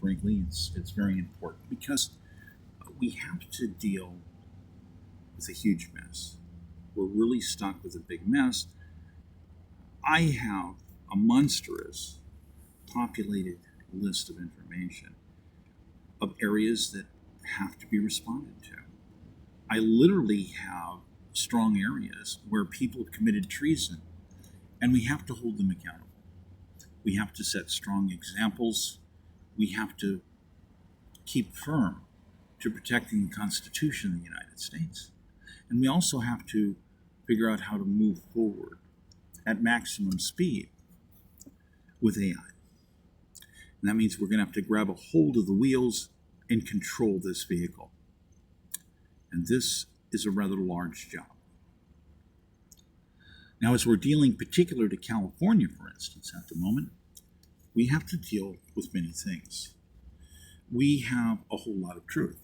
frankly. It's very important because we have to deal with a huge mess. We're really stuck with a big mess. I have a monstrous populated list of information of areas that have to be responded to. I literally have strong areas where people have committed treason, and we have to hold them accountable. We have to set strong examples. We have to keep firm to protecting the Constitution of the United States. And we also have to figure out how to move forward at maximum speed with AI. And that means we're going to have to grab a hold of the wheels and control this vehicle. And this is a rather large job. Now, as we're dealing particular to California, for instance, at the moment, we have to deal with many things. We have a whole lot of truth.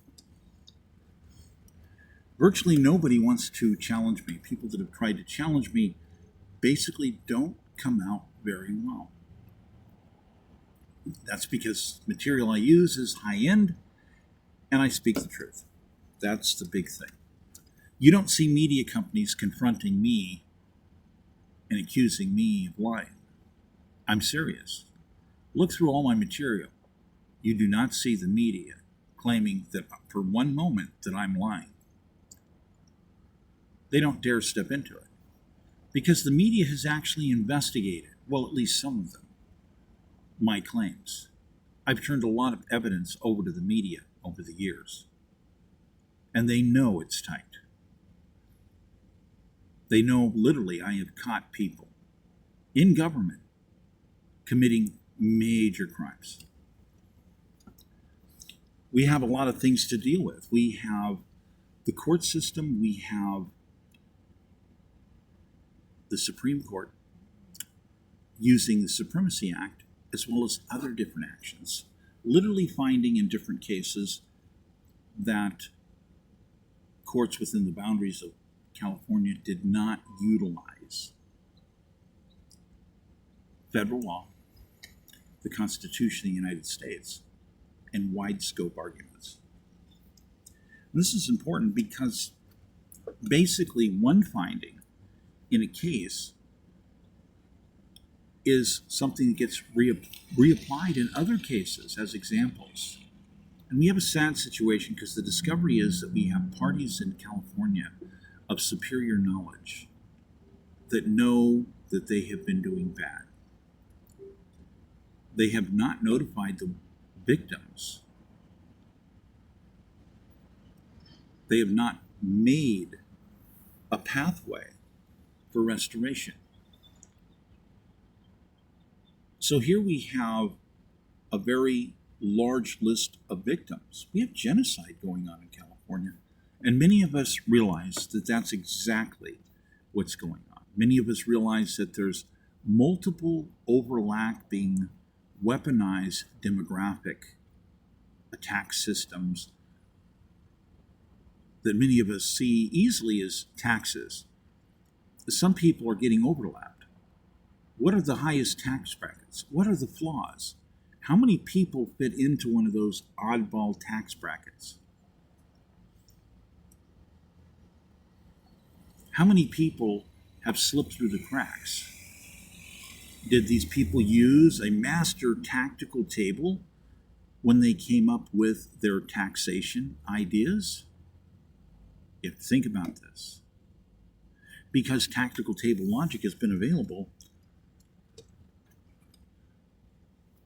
Virtually nobody wants to challenge me. People that have tried to challenge me basically don't come out very well. That's because material I use is high-end, and I speak the truth. That's the big thing. You don't see media companies confronting me and accusing me of lying. I'm serious. Look through all my material. You do not see the media claiming that for one moment that I'm lying. They don't dare step into it because the media has actually investigated, well, at least some of them, my claims. I've turned a lot of evidence over to the media over the years, and they know it's tight. They know literally I have caught people in government committing major crimes. We have a lot of things to deal with. We have the court system, we have the Supreme Court using the Supremacy Act as well as other different actions, literally finding in different cases that courts within the boundaries of California did not utilize federal law, the Constitution of the United States, and wide scope arguments. And this is important because basically one finding in a case is something that gets reapplied in other cases as examples. And we have a sad situation because the discovery is that we have parties in California of superior knowledge that know that they have been doing bad. They have not notified the victims. They have not made a pathway for restoration. So here we have a very large list of victims. We have genocide going on in California, and many of us realize that that's exactly what's going on. Many of us realize that there's multiple overlapping, weaponized demographic attack systems that many of us see easily as taxes. Some people are getting overlapped. What are the highest tax brackets? What are the flaws? How many people fit into one of those oddball tax brackets? How many people have slipped through the cracks? Did these people use a master tactical table when they came up with their taxation ideas? You have to think about this. Because tactical table logic has been available,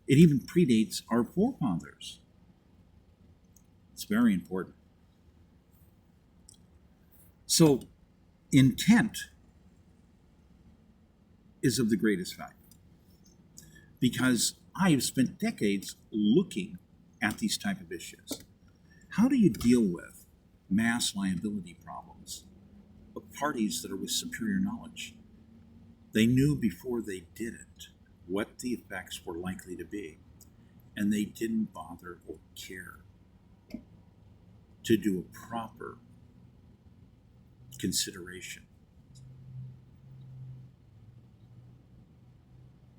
it even predates our forefathers. It's very important. So, intent is of the greatest value because I have spent decades looking at these type of issues. How do you deal with mass liability problems of parties that are with superior knowledge? They knew before they did it what the effects were likely to be, and they didn't bother or care to do a proper consideration.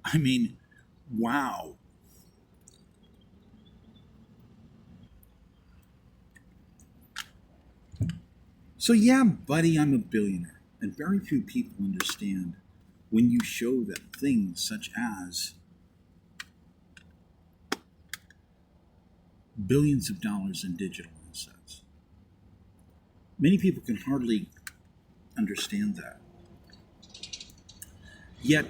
I mean, wow. So, yeah, buddy, I'm a billionaire. And very few people understand when you show them things such as billions of dollars in digital assets. Many people can hardly understand that. Yet,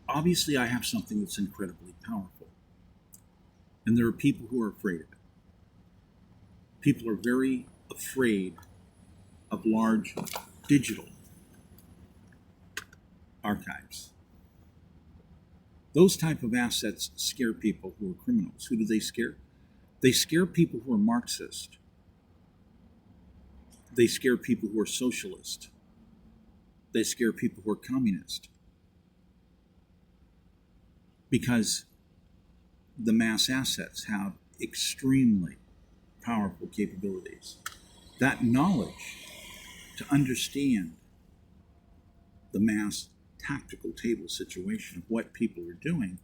obviously, I have something that's incredibly powerful. And there are people who are afraid of it. People are very afraid of large digital archives. Those type of assets scare people who are criminals. Who do they scare? They scare people who are Marxist. They scare people who are socialist. They scare people who are communist. Because the mass assets have extremely powerful capabilities. That knowledge to understand the mass tactical table situation of what people are doing,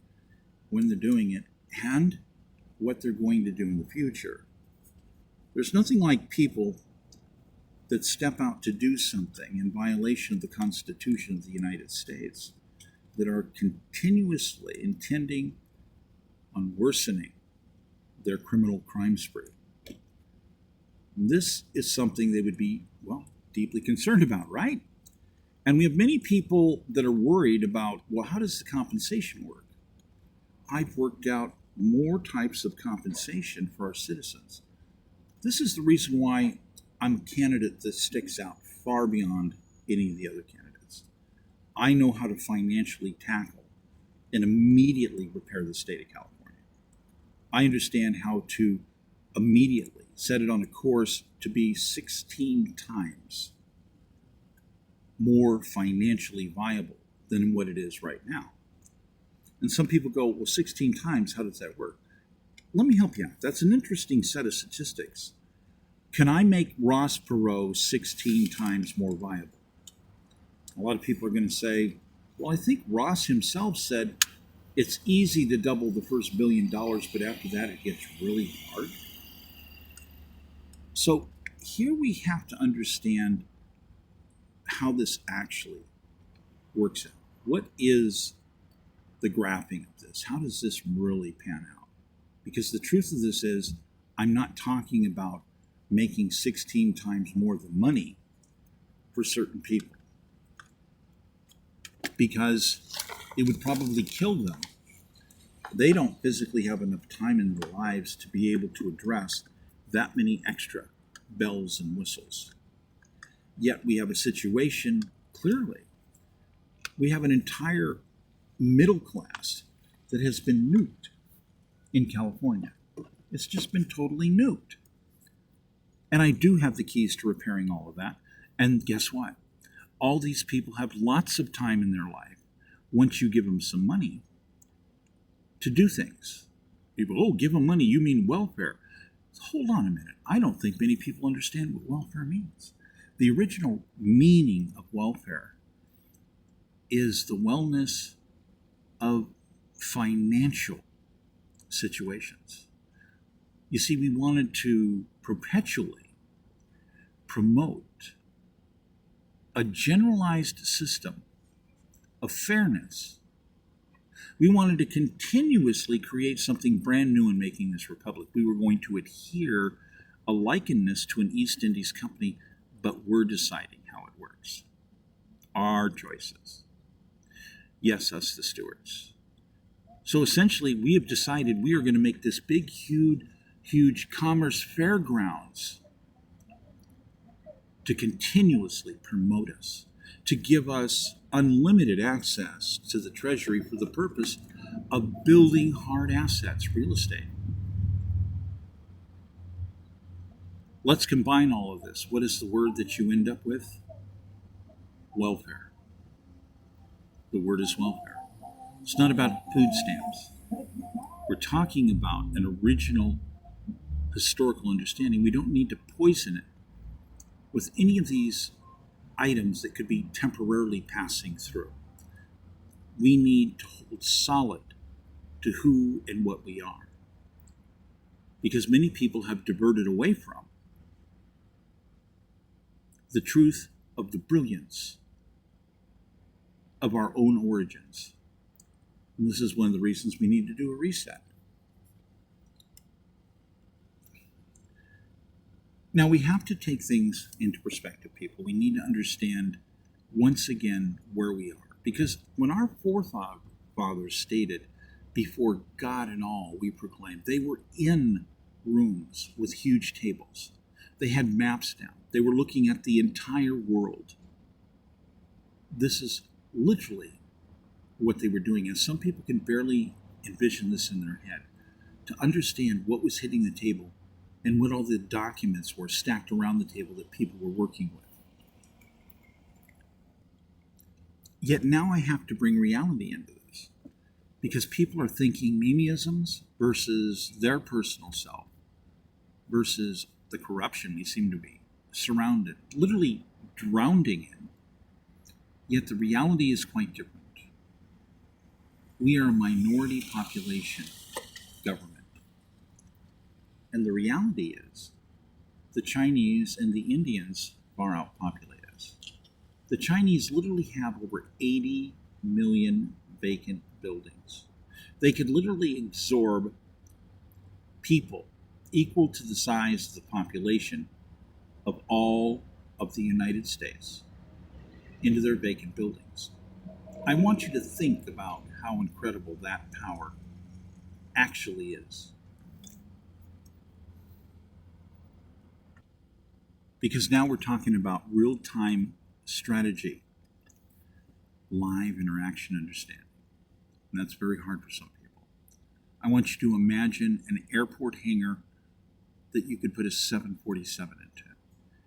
when they're doing it, and what they're going to do in the future. There's nothing like people that step out to do something in violation of the Constitution of the United States that are continuously intending on worsening their criminal crime spree. This is something they would be, well, deeply concerned about, right? And we have many people that are worried about, well, how does the compensation work? I've worked out more types of compensation for our citizens. This is the reason why I'm a candidate that sticks out far beyond any of the other candidates. I know how to financially tackle and immediately repair the state of California. I understand how to immediately set it on a course to be 16 times more financially viable than what it is right now. And some people go, well, 16 times, how does that work? Let me help you out. That's an interesting set of statistics. Can I make Ross Perot 16 times more viable? A lot of people are going to say, well, I think Ross himself said it's easy to double the first $1 billion, but after that it gets really hard. So here we have to understand how this actually works out. What is the graphing of this? How does this really pan out? Because the truth of this is, I'm not talking about making 16 times more the money for certain people, because it would probably kill them. They don't physically have enough time in their lives to be able to address that many extra bells and whistles. Yet we have a situation, clearly, we have an entire middle class that has been nuked in California. It's just been totally nuked. And I do have the keys to repairing all of that. And guess what? All these people have lots of time in their life once you give them some money to do things. People, oh, give them money, you mean welfare. Hold on a minute. I don't think many people understand what welfare means. The original meaning of welfare is the wellness of financial situations. You see, we wanted to perpetually promote a generalized system of fairness. We wanted to continuously create something brand new in making this republic. We were going to adhere a likeness to an East Indies company, but we're deciding how it works. Our choices. Yes, us the stewards. So essentially, we have decided we are going to make this big, huge commerce fairgrounds to continuously promote us, to give us unlimited access to the Treasury for the purpose of building hard assets, real estate. Let's combine all of this. What is the word that you end up with? Welfare. The word is welfare. It's not about food stamps. We're talking about an original historical understanding. We don't need to poison it with any of these items that could be temporarily passing through. We need to hold solid to who and what we are. Because many people have diverted away from the truth of the brilliance of our own origins. And this is one of the reasons we need to do a reset. Now, we have to take things into perspective, people. We need to understand, once again, where we are. Because when our forefathers stated, before God and all we proclaimed, they were in rooms with huge tables. They had maps down. They were looking at the entire world. This is literally what they were doing. And some people can barely envision this in their head. To understand what was hitting the table and what all the documents were stacked around the table that people were working with. Yet now I have to bring reality into this, because people are thinking memeisms versus their personal self versus the corruption we seem to be surrounded, literally drowning in. Yet the reality is quite different. We are a minority population government. And the reality is the Chinese and the Indians far outpopulate us. The Chinese literally have over 80 million vacant buildings. They could literally absorb people equal to the size of the population of all of the United States into their vacant buildings. I want you to think about how incredible that power actually is. Because now we're talking about real-time strategy, live interaction understanding. And that's very hard for some people. I want you to imagine an airport hangar that you could put a 747 into.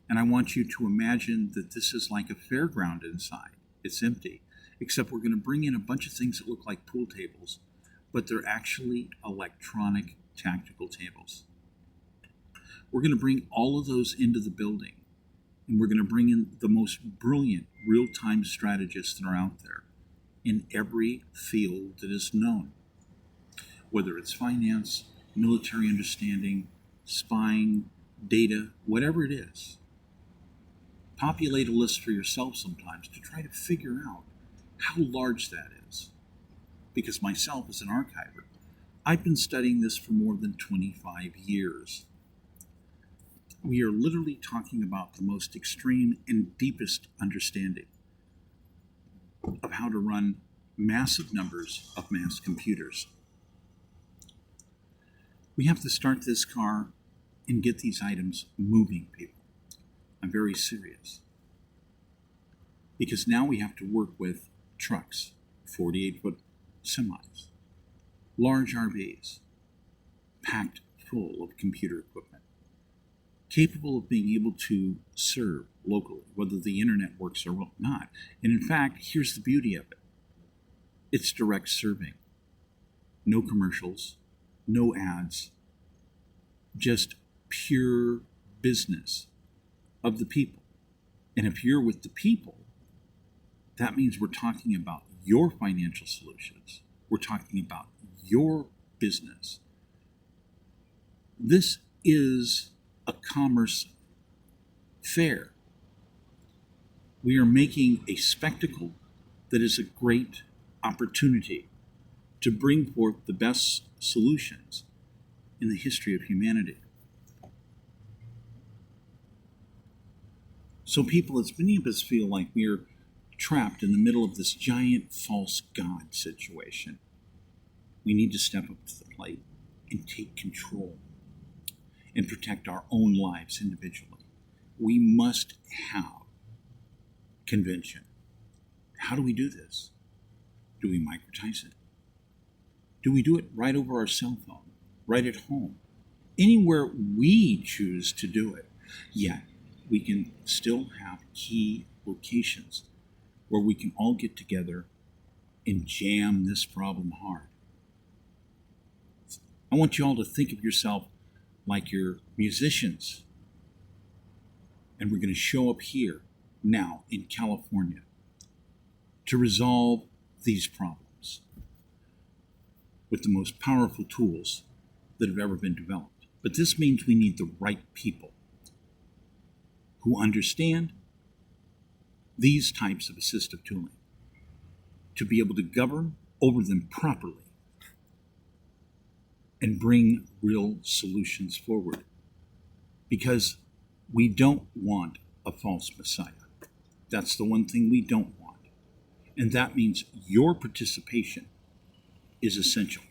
And I want you to imagine that this is like a fairground inside. It's empty, except we're going to bring in a bunch of things that look like pool tables, but they're actually electronic tactical tables. We're going to bring all of those into the building, and we're going to bring in the most brilliant real-time strategists that are out there in every field that is known, whether it's finance, military understanding, spying, data, whatever it is. Populate a list for yourself sometimes to try to figure out how large that is. Because myself, as an archiver, I've been studying this for more than 25 years. We are literally talking about the most extreme and deepest understanding of how to run massive numbers of mass computers. We have to start this car and get these items moving, people. I'm very serious. Because now we have to work with trucks, 48-foot semis, large RVs, packed full of computer equipment, capable of being able to serve locally, whether the internet works or not. And in fact, here's the beauty of it. It's direct serving. No commercials, no ads, just pure business of the people. And if you're with the people, that means we're talking about your financial solutions. We're talking about your business. This is a commerce fair. We are making a spectacle that is a great opportunity to bring forth the best solutions in the history of humanity. So people, as many of us feel like we're trapped in the middle of this giant false god situation, we need to step up to the plate and take control and protect our own lives individually. We must have convention. How do we do this? Do we microtize it? Do we do it right over our cell phone, right at home? Anywhere we choose to do it. Yet, we can still have key locations where we can all get together and jam this problem hard. I want you all to think of yourself like you're musicians. And we're going to show up here now in California to resolve these problems with the most powerful tools that have ever been developed. But this means we need the right people who understand, these types of assistive tooling to be able to govern over them properly and bring real solutions forward. Because we don't want a false messiah. That's the one thing we don't want. And that means your participation is essential.